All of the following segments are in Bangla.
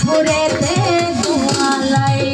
পুরেতে ধোঁয়ালাই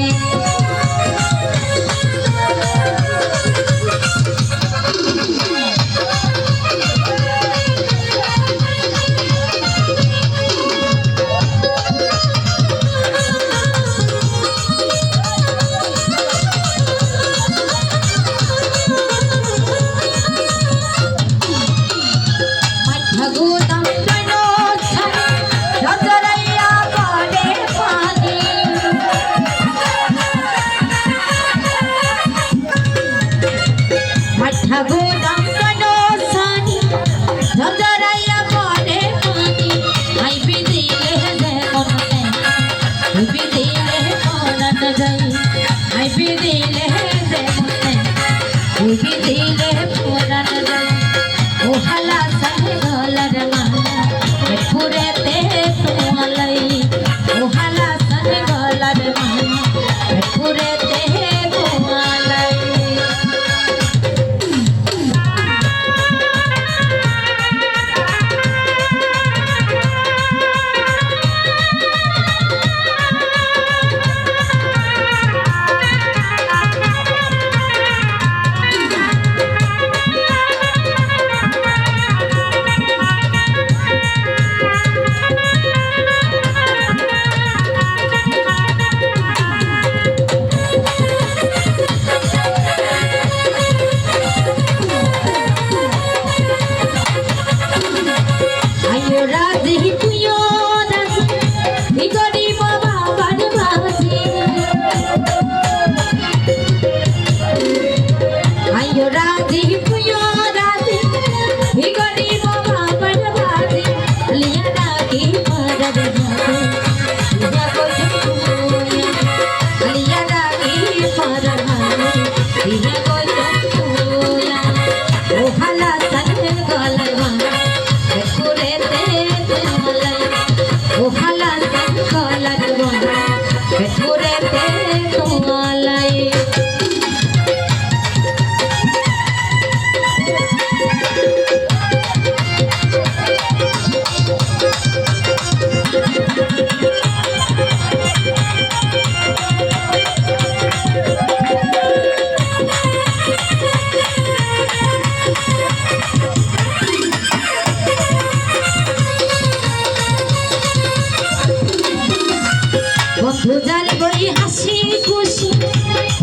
হাসি খুশি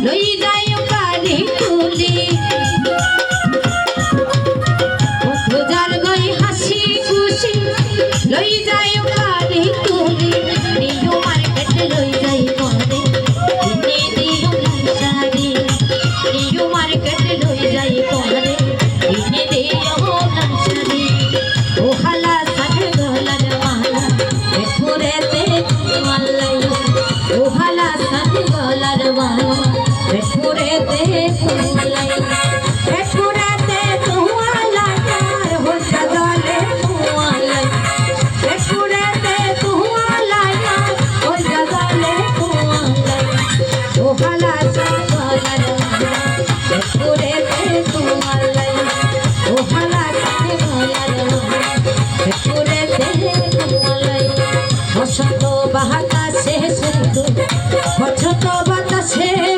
লই যায় বাড়ি তুলি যার গই হাসি খুশি লই যায় বাড়ি তুলি নিউ মার্কেট লই যাই পরে দিনে দিও শাড়ি নিউ মার্কেট লই যাই পরে দিনে দিও শাড়ি ও হালা সাথে গলার মালা পুরেতে মালাই ও হালা সাথে গলার মালা পুরেতে মালাই পুরেতে ধোঁয়ালা আর হো জগলে ধোঁয়ালা পুরেতে ধোঁয়ালা হো জগলে ধোঁয়ালা ও হালা সাথে গলার মালা পুরেতে ধোঁয়ালা ও হালা সাথে গলার মালা পুরেতে ধোঁয়ালা বসন্ত বাতাসে বসন্ত বাতাসে